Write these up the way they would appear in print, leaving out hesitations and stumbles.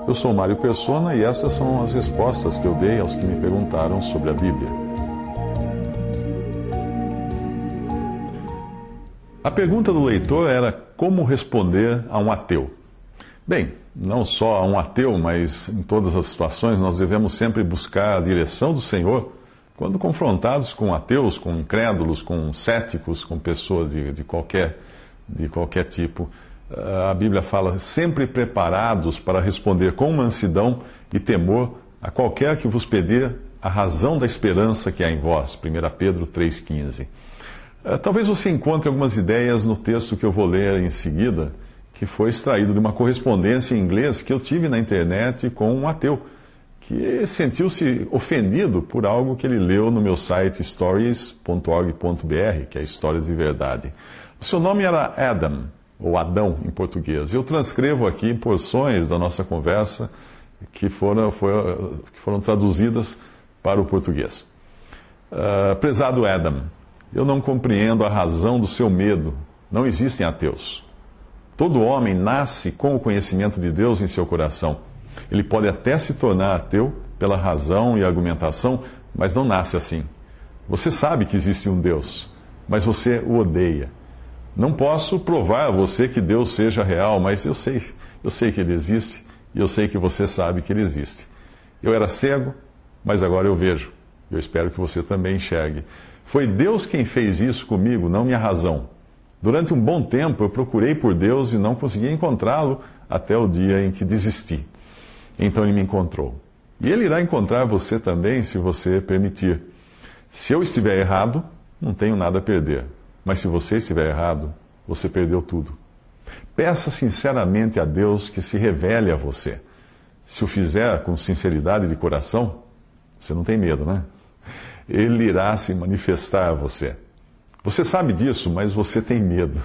Eu sou Mário Persona e essas são as respostas que eu dei aos que me perguntaram sobre a Bíblia. A pergunta do leitor era como responder a um ateu. Bem, não só a um ateu, mas em todas as situações nós devemos sempre buscar a direção do Senhor quando confrontados com ateus, com incrédulos, com céticos, com pessoas de qualquer tipo. A Bíblia fala sempre preparados para responder com mansidão e temor a qualquer que vos pedir a razão da esperança que há em vós. 1 Pedro 3,15. Talvez você encontre algumas ideias no texto que eu vou ler em seguida, que foi extraído de uma correspondência em inglês que eu tive na internet com um ateu, que sentiu-se ofendido por algo que ele leu no meu site stories.org.br, que é Histórias de Verdade. O seu nome era Adam, ou Adão em português. Eu transcrevo aqui porções da nossa conversa que foram traduzidas para o português. Prezado Adam, eu não compreendo a razão do seu medo. Não existem ateus. Todo homem nasce com o conhecimento de Deus em seu coração. Ele pode até se tornar ateu pela razão e argumentação, mas não nasce assim. Você sabe que existe um Deus, mas você o odeia. Não posso provar a você que Deus seja real, mas eu sei que Ele existe e eu sei que você sabe que Ele existe. Eu era cego, mas agora eu vejo. Eu espero que você também enxergue. Foi Deus quem fez isso comigo, não minha razão. Durante um bom tempo eu procurei por Deus e não consegui encontrá-lo até o dia em que desisti. Então Ele me encontrou. E Ele irá encontrar você também, se você permitir. Se eu estiver errado, não tenho nada a perder. Mas se você estiver errado, você perdeu tudo. Peça sinceramente a Deus que se revele a você. Se o fizer com sinceridade de coração, você não tem medo, né? Ele irá se manifestar a você. Você sabe disso, mas você tem medo.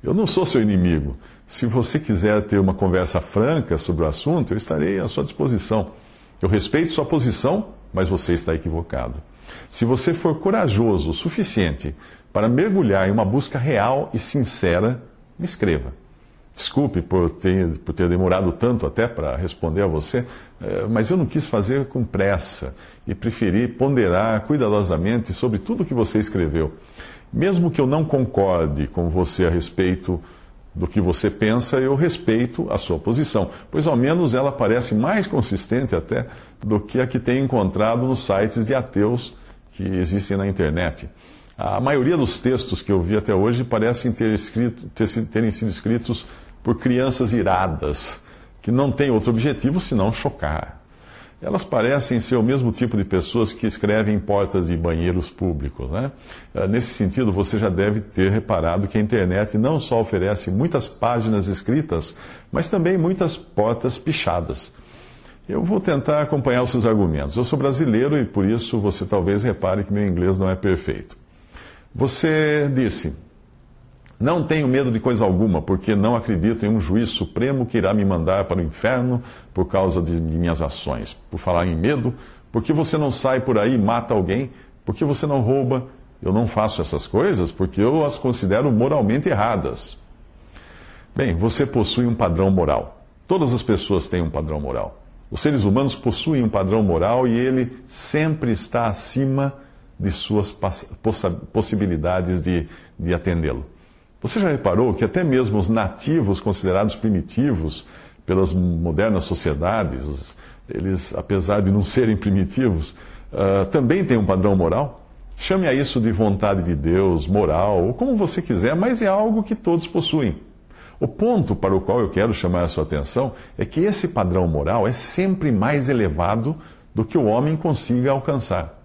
Eu não sou seu inimigo. Se você quiser ter uma conversa franca sobre o assunto, eu estarei à sua disposição. Eu respeito sua posição, mas você está equivocado. Se você for corajoso o suficiente para mergulhar em uma busca real e sincera, me escreva. Desculpe por ter demorado tanto até para responder a você, mas eu não quis fazer com pressa e preferi ponderar cuidadosamente sobre tudo que você escreveu. Mesmo que eu não concorde com você a respeito do que você pensa, eu respeito a sua posição, pois ao menos ela parece mais consistente até do que a que tenho encontrado nos sites de ateus que existem na internet. A maioria dos textos que eu vi até hoje parecem terem sido escritos por crianças iradas, que não têm outro objetivo senão chocar. Elas parecem ser o mesmo tipo de pessoas que escrevem em portas de banheiros públicos, né? Nesse sentido, você já deve ter reparado que a internet não só oferece muitas páginas escritas, mas também muitas portas pichadas. Eu vou tentar acompanhar os seus argumentos. Eu sou brasileiro e por isso você talvez repare que meu inglês não é perfeito. Você disse: não tenho medo de coisa alguma, porque não acredito em um juiz supremo que irá me mandar para o inferno por causa de minhas ações. Por falar em medo, porque você não sai por aí e mata alguém, porque você não rouba. Eu não faço essas coisas porque eu as considero moralmente erradas. Bem, você possui um padrão moral. Todas as pessoas têm um padrão moral. Os seres humanos possuem um padrão moral e ele sempre está acima de suas possibilidades de atendê-lo. Você já reparou que até mesmo os nativos considerados primitivos pelas modernas sociedades, eles, apesar de não serem primitivos, também têm um padrão moral? Chame a isso de vontade de Deus, moral, ou como você quiser, mas é algo que todos possuem. O ponto para o qual eu quero chamar a sua atenção é que esse padrão moral é sempre mais elevado do que o homem consiga alcançar.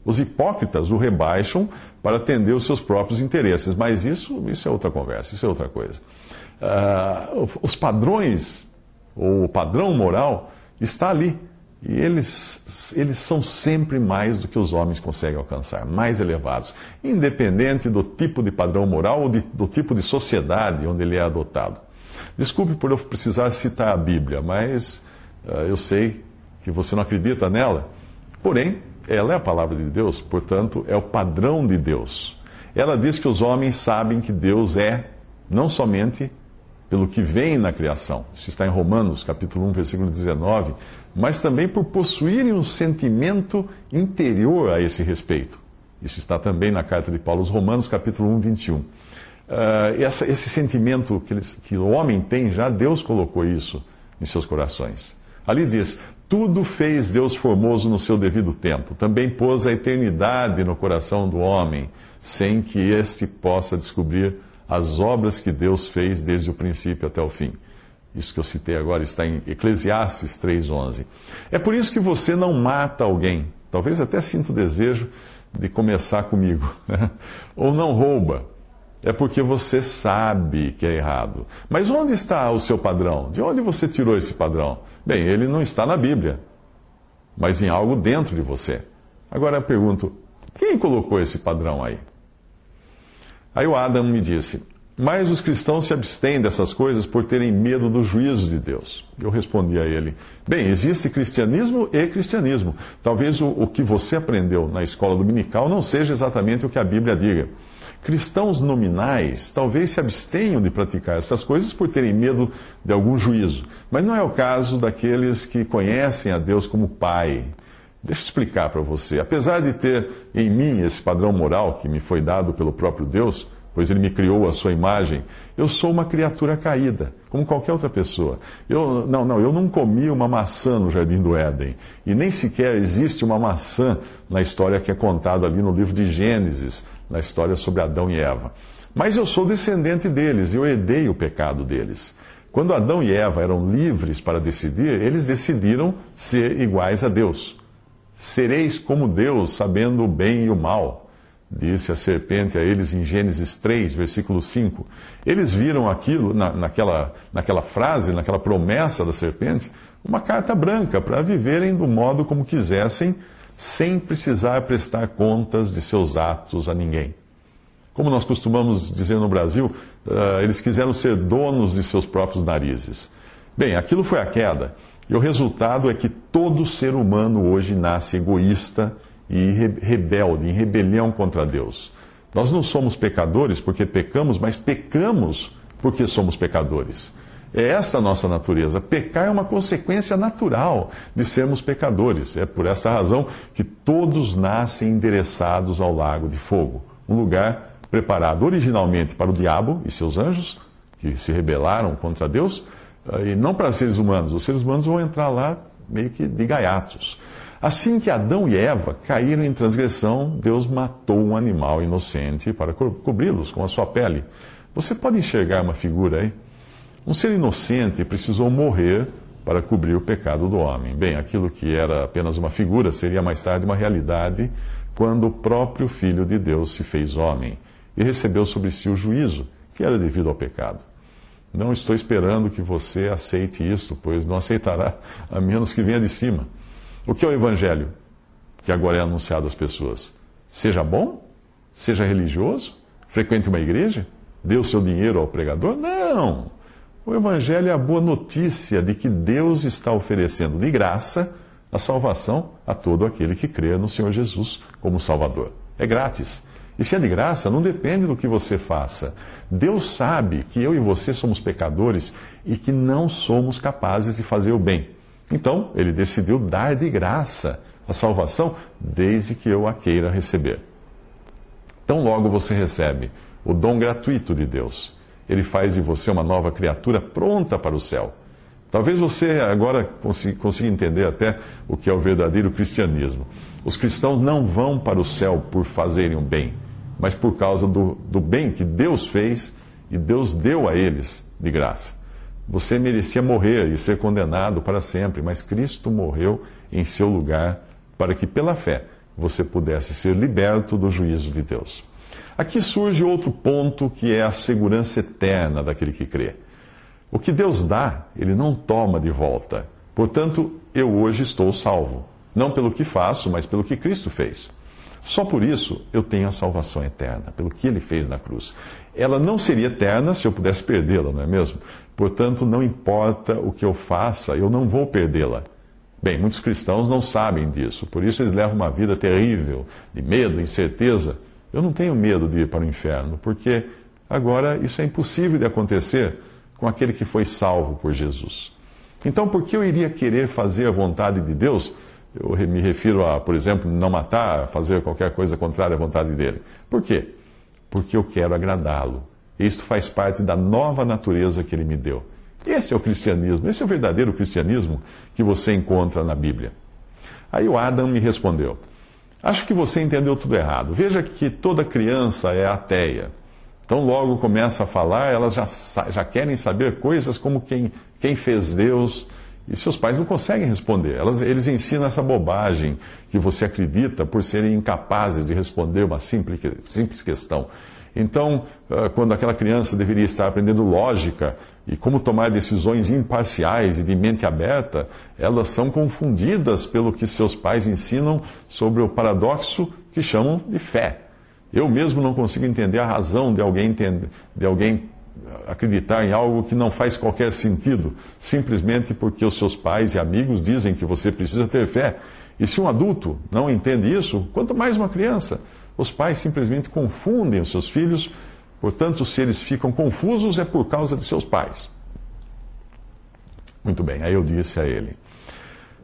Os hipócritas o rebaixam para atender os seus próprios interesses, mas isso é outra conversa, isso é outra coisa. Os padrões, ou o padrão moral, está ali. E eles são sempre mais do que os homens conseguem alcançar, mais elevados, independente do tipo de padrão moral ou do tipo de sociedade onde ele é adotado. Desculpe por eu precisar citar a Bíblia, mas eu sei que você não acredita nela. Porém, ela é a palavra de Deus, portanto, é o padrão de Deus. Ela diz que os homens sabem que Deus é não somente pelo que vem na criação. Isso está em Romanos, capítulo 1, versículo 19. Mas também por possuírem um sentimento interior a esse respeito. Isso está também na carta de Paulo aos Romanos, capítulo 1, 21. Esse sentimento que o homem tem, já Deus colocou isso em seus corações. Ali diz: tudo fez Deus formoso no seu devido tempo. Também pôs a eternidade no coração do homem, sem que este possa descobrir as obras que Deus fez desde o princípio até o fim. Isso que eu citei agora está em Eclesiastes 3:11. É por isso que você não mata alguém. Talvez até sinta o desejo de começar comigo. Ou não rouba. É porque você sabe que é errado. Mas onde está o seu padrão? De onde você tirou esse padrão? Bem, ele não está na Bíblia, mas em algo dentro de você. Agora eu pergunto, quem colocou esse padrão aí? Aí o Adam me disse: mas os cristãos se abstêm dessas coisas por terem medo do juízo de Deus. Eu respondi a ele: bem, existe cristianismo e cristianismo. Talvez o que você aprendeu na escola dominical não seja exatamente o que a Bíblia diga. Cristãos nominais talvez se abstenham de praticar essas coisas por terem medo de algum juízo. Mas não é o caso daqueles que conhecem a Deus como Pai. Deixa eu explicar para você. Apesar de ter em mim esse padrão moral que me foi dado pelo próprio Deus, pois Ele me criou à sua imagem, eu sou uma criatura caída, como qualquer outra pessoa. Eu não comi uma maçã no Jardim do Éden. E nem sequer existe uma maçã na história que é contada ali no livro de Gênesis, na história sobre Adão e Eva. Mas eu sou descendente deles e eu herdei o pecado deles. Quando Adão e Eva eram livres para decidir, eles decidiram ser iguais a Deus. Sereis como Deus, sabendo o bem e o mal, disse a serpente a eles em Gênesis 3, versículo 5. Eles viram aquilo, naquela frase, naquela promessa da serpente, uma carta branca para viverem do modo como quisessem, sem precisar prestar contas de seus atos a ninguém. Como nós costumamos dizer no Brasil, eles quiseram ser donos de seus próprios narizes. Bem, aquilo foi a queda. E o resultado é que todo ser humano hoje nasce egoísta e rebelde, em rebelião contra Deus. Nós não somos pecadores porque pecamos, mas pecamos porque somos pecadores. É essa a nossa natureza. Pecar é uma consequência natural de sermos pecadores. É por essa razão que todos nascem endereçados ao lago de fogo, um lugar preparado originalmente para o diabo e seus anjos, que se rebelaram contra Deus, e não para seres humanos. Os seres humanos vão entrar lá meio que de gaiatos. Assim que Adão e Eva caíram em transgressão, Deus matou um animal inocente para cobri-los com a sua pele. Você pode enxergar uma figura aí? Um ser inocente precisou morrer para cobrir o pecado do homem. Bem, aquilo que era apenas uma figura seria mais tarde uma realidade quando o próprio Filho de Deus se fez homem e recebeu sobre si o juízo que era devido ao pecado. Não estou esperando que você aceite isso, pois não aceitará a menos que venha de cima. O que é o Evangelho que agora é anunciado às pessoas? Seja bom? Seja religioso? Frequente uma igreja? Dê o seu dinheiro ao pregador? Não! O Evangelho é a boa notícia de que Deus está oferecendo de graça a salvação a todo aquele que crê no Senhor Jesus como Salvador. É grátis. E se é de graça, não depende do que você faça. Deus sabe que eu e você somos pecadores e que não somos capazes de fazer o bem. Então, Ele decidiu dar de graça a salvação desde que eu a queira receber. Tão logo você recebe o dom gratuito de Deus, Ele faz de você uma nova criatura pronta para o céu. Talvez você agora consiga entender até o que é o verdadeiro cristianismo. Os cristãos não vão para o céu por fazerem o bem, mas por causa do bem que Deus fez e Deus deu a eles de graça. Você merecia morrer e ser condenado para sempre, mas Cristo morreu em seu lugar para que, pela fé, você pudesse ser liberto do juízo de Deus. Aqui surge outro ponto que é a segurança eterna daquele que crê. O que Deus dá, Ele não toma de volta. Portanto, eu hoje estou salvo. Não pelo que faço, mas pelo que Cristo fez. Só por isso eu tenho a salvação eterna, pelo que Ele fez na cruz. Ela não seria eterna se eu pudesse perdê-la, não é mesmo? Portanto, não importa o que eu faça, eu não vou perdê-la. Bem, muitos cristãos não sabem disso, por isso eles levam uma vida terrível, de medo, incerteza. Eu não tenho medo de ir para o inferno, porque agora isso é impossível de acontecer, com aquele que foi salvo por Jesus. Então, por que eu iria querer fazer a vontade de Deus? Eu me refiro a, por exemplo, não matar, fazer qualquer coisa contrária à vontade dele. Por quê? Porque eu quero agradá-lo. Isto faz parte da nova natureza que ele me deu. Esse é o cristianismo, esse é o verdadeiro cristianismo que você encontra na Bíblia. Aí o Adam me respondeu: acho que você entendeu tudo errado. Veja que toda criança é ateia. Então logo começa a falar, elas já querem saber coisas como quem fez Deus, e seus pais não conseguem responder. Eles ensinam essa bobagem que você acredita por serem incapazes de responder uma simples questão. Então, quando aquela criança deveria estar aprendendo lógica e como tomar decisões imparciais e de mente aberta, elas são confundidas pelo que seus pais ensinam sobre o paradoxo que chamam de fé. Eu mesmo não consigo entender a razão de alguém acreditar em algo que não faz qualquer sentido, simplesmente porque os seus pais e amigos dizem que você precisa ter fé. E se um adulto não entende isso, quanto mais uma criança? Os pais simplesmente confundem os seus filhos, portanto, se eles ficam confusos, é por causa de seus pais. Muito bem, aí eu disse a ele: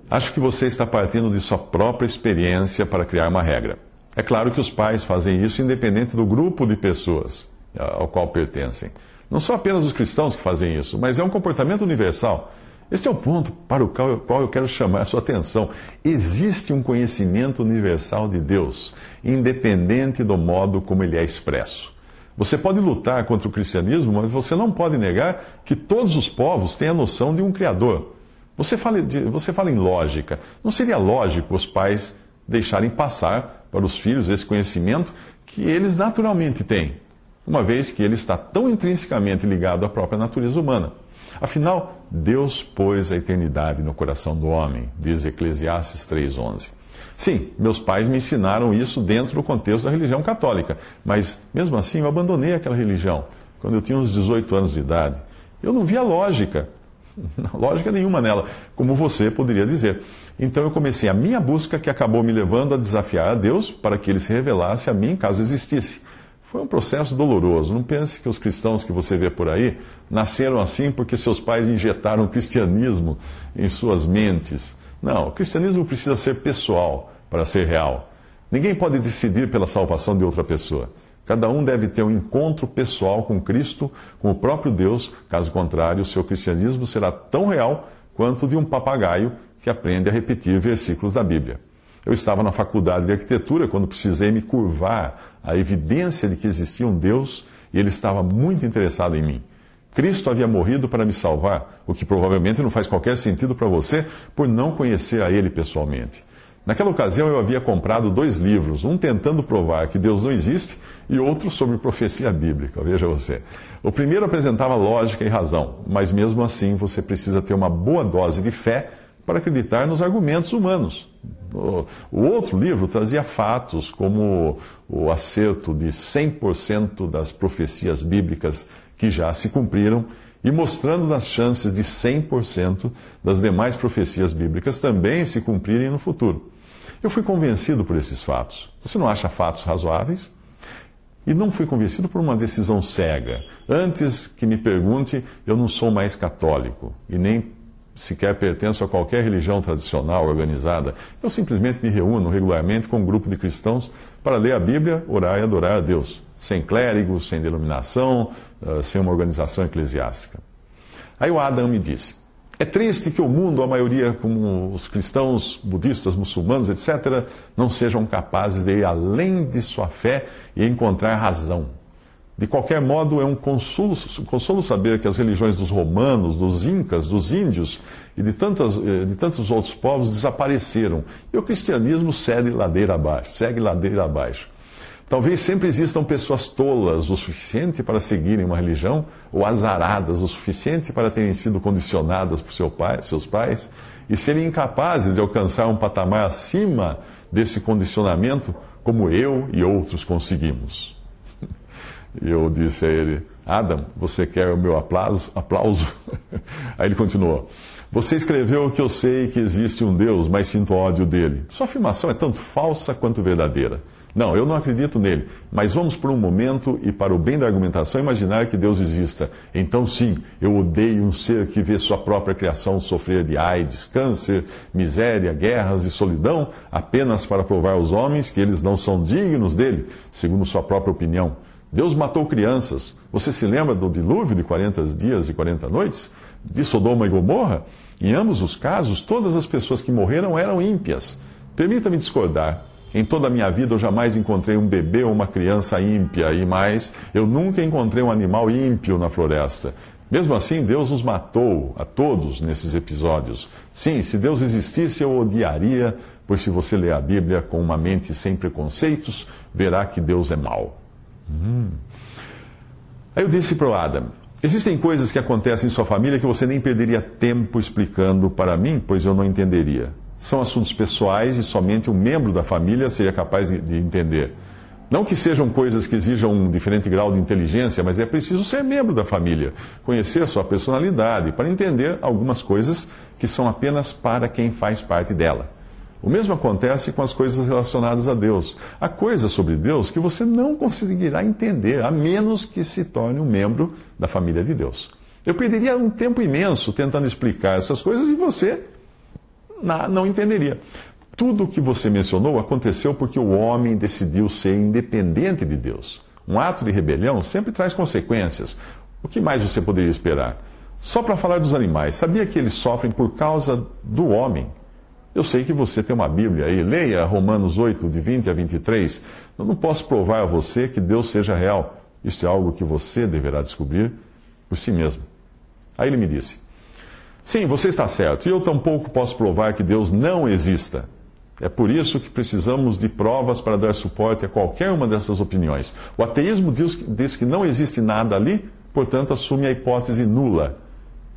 acho que você está partindo de sua própria experiência para criar uma regra. É claro que os pais fazem isso independente do grupo de pessoas ao qual pertencem. Não são apenas os cristãos que fazem isso, mas é um comportamento universal. Este é o ponto para o qual eu quero chamar a sua atenção. Existe um conhecimento universal de Deus, independente do modo como ele é expresso. Você pode lutar contra o cristianismo, mas você não pode negar que todos os povos têm a noção de um Criador. Você fala em lógica. Não seria lógico os pais deixarem passar para os filhos esse conhecimento que eles naturalmente têm, uma vez que ele está tão intrinsecamente ligado à própria natureza humana. Afinal, Deus pôs a eternidade no coração do homem, diz Eclesiastes 3:11. Sim, meus pais me ensinaram isso dentro do contexto da religião católica, mas mesmo assim eu abandonei aquela religião quando eu tinha uns 18 anos de idade. Eu não via lógica nenhuma nela, como você poderia dizer. Então eu comecei a minha busca, que acabou me levando a desafiar a Deus para que ele se revelasse a mim caso existisse. Foi um processo doloroso. Não pense que os cristãos que você vê por aí nasceram assim porque seus pais injetaram o cristianismo em suas mentes. Não, o cristianismo precisa ser pessoal para ser real. Ninguém pode decidir pela salvação de outra pessoa. Cada um deve ter um encontro pessoal com Cristo, com o próprio Deus. Caso contrário, o seu cristianismo será tão real quanto o de um papagaio que aprende a repetir versículos da Bíblia. Eu estava na faculdade de arquitetura quando precisei me curvar à evidência de que existia um Deus e ele estava muito interessado em mim. Cristo havia morrido para me salvar, o que provavelmente não faz qualquer sentido para você por não conhecer a ele pessoalmente. Naquela ocasião eu havia comprado 2 livros, um tentando provar que Deus não existe e outro sobre profecia bíblica, veja você. O primeiro apresentava lógica e razão, mas mesmo assim você precisa ter uma boa dose de fé para acreditar nos argumentos humanos. O outro livro trazia fatos como o acerto de 100% das profecias bíblicas que já se cumpriram e mostrando as chances de 100% das demais profecias bíblicas também se cumprirem no futuro. Eu fui convencido por esses fatos. Você não acha fatos razoáveis? E não fui convencido por uma decisão cega. Antes que me pergunte, eu não sou mais católico e nem sequer pertenço a qualquer religião tradicional organizada. Eu simplesmente me reúno regularmente com um grupo de cristãos para ler a Bíblia, orar e adorar a Deus, sem clérigos, sem denominação, sem uma organização eclesiástica. Aí o Adam me disse: é triste que o mundo, a maioria, como os cristãos, budistas, muçulmanos, etc., não sejam capazes de ir além de sua fé e encontrar razão. De qualquer modo, é um consolo saber que as religiões dos romanos, dos incas, dos índios e de tantos outros povos desapareceram. E o cristianismo segue ladeira abaixo. Talvez sempre existam pessoas tolas o suficiente para seguirem uma religião, ou azaradas o suficiente para terem sido condicionadas por seus pais, e serem incapazes de alcançar um patamar acima desse condicionamento, como eu e outros conseguimos. E eu disse a ele: Adam, você quer o meu aplauso? Aí ele continuou: você escreveu que eu sei que existe um Deus, mas sinto ódio dele. Sua afirmação é tanto falsa quanto verdadeira. Não, eu não acredito nele. Mas vamos por um momento e para o bem da argumentação imaginar que Deus exista. Então sim, eu odeio um ser que vê sua própria criação sofrer de AIDS, câncer, miséria, guerras e solidão, apenas para provar aos homens que eles não são dignos dele, segundo sua própria opinião. Deus matou crianças. Você se lembra do dilúvio de 40 dias e 40 noites? De Sodoma e Gomorra? Em ambos os casos, todas as pessoas que morreram eram ímpias. Permita-me discordar. Em toda a minha vida eu jamais encontrei um bebê ou uma criança ímpia, e mais, eu nunca encontrei um animal ímpio na floresta. Mesmo assim, Deus nos matou a todos nesses episódios. Sim, se Deus existisse, eu odiaria, pois se você ler a Bíblia com uma mente sem preconceitos, verá que Deus é mau. Aí eu disse para o Adam: existem coisas que acontecem em sua família que você nem perderia tempo explicando para mim, pois eu não entenderia. São assuntos pessoais e somente um membro da família seria capaz de entender. Não que sejam coisas que exijam um diferente grau de inteligência, mas é preciso ser membro da família, conhecer sua personalidade, para entender algumas coisas que são apenas para quem faz parte dela. O mesmo acontece com as coisas relacionadas a Deus. Há coisas sobre Deus que você não conseguirá entender, a menos que se torne um membro da família de Deus. Eu perderia um tempo imenso tentando explicar essas coisas e você não entenderia. Tudo o que você mencionou aconteceu porque o homem decidiu ser independente de Deus. Um ato de rebelião sempre traz consequências. O que mais você poderia esperar? Só para falar dos animais, sabia que eles sofrem por causa do homem? Eu sei que você tem uma Bíblia aí, leia Romanos 8, de 20 a 23. Eu não posso provar a você que Deus seja real. Isso é algo que você deverá descobrir por si mesmo. Aí ele me disse: sim, você está certo, e eu tampouco posso provar que Deus não exista. É por isso que precisamos de provas para dar suporte a qualquer uma dessas opiniões. O ateísmo diz que não existe nada ali, portanto assume a hipótese nula,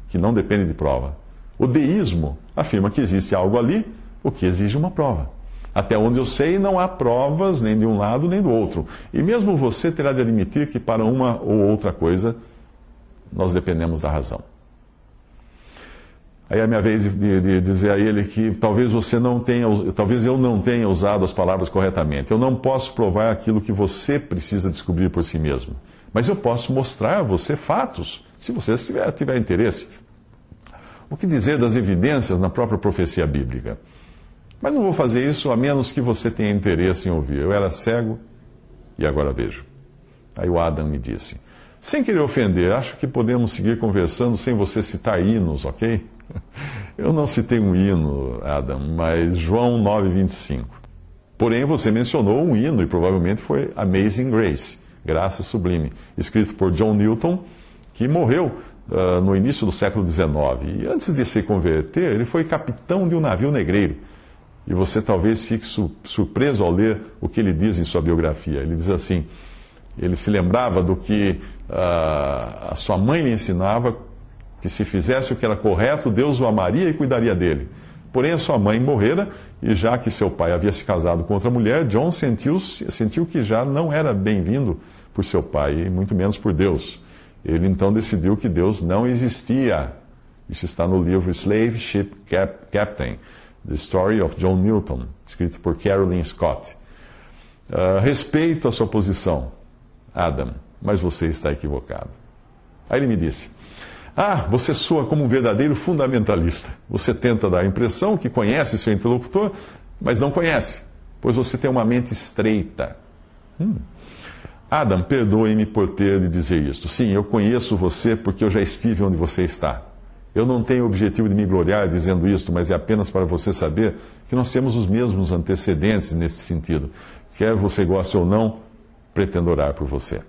que não depende de prova. O deísmo afirma que existe algo ali, o que exige uma prova. Até onde eu sei, não há provas nem de um lado nem do outro. E mesmo você terá de admitir que para uma ou outra coisa, nós dependemos da razão. Aí é a minha vez de dizer a ele que talvez eu não tenha usado as palavras corretamente. Eu não posso provar aquilo que você precisa descobrir por si mesmo. Mas eu posso mostrar a você fatos, se você tiver interesse. O que dizer das evidências na própria profecia bíblica? Mas não vou fazer isso a menos que você tenha interesse em ouvir. Eu era cego e agora vejo. Aí o Adam me disse: sem querer ofender, acho que podemos seguir conversando sem você citar hinos, ok? Eu não citei um hino, Adam, mas João 9,25. Porém, você mencionou um hino e provavelmente foi Amazing Grace, Graça Sublime, escrito por John Newton, que morreu no início do século XIX. E antes de se converter, ele foi capitão de um navio negreiro. E você talvez fique surpreso ao ler o que ele diz em sua biografia. Ele diz assim: ele se lembrava do que a sua mãe lhe ensinava, que se fizesse o que era correto, Deus o amaria e cuidaria dele. Porém, a sua mãe morrera, e já que seu pai havia se casado com outra mulher, John sentiu que já não era bem-vindo por seu pai, e muito menos por Deus. Ele então decidiu que Deus não existia. Isso está no livro Slave Ship Captain, The Story of John Newton, escrito por Carolyn Scott. Respeito a sua posição, Adam, mas você está equivocado. Aí ele me disse: você soa como um verdadeiro fundamentalista. Você tenta dar a impressão que conhece seu interlocutor, mas não conhece, pois você tem uma mente estreita. Adam, perdoe-me por ter de dizer isto. Sim, eu conheço você porque eu já estive onde você está. Eu não tenho o objetivo de me gloriar dizendo isto, mas é apenas para você saber que nós temos os mesmos antecedentes nesse sentido. Quer você goste ou não, pretendo orar por você.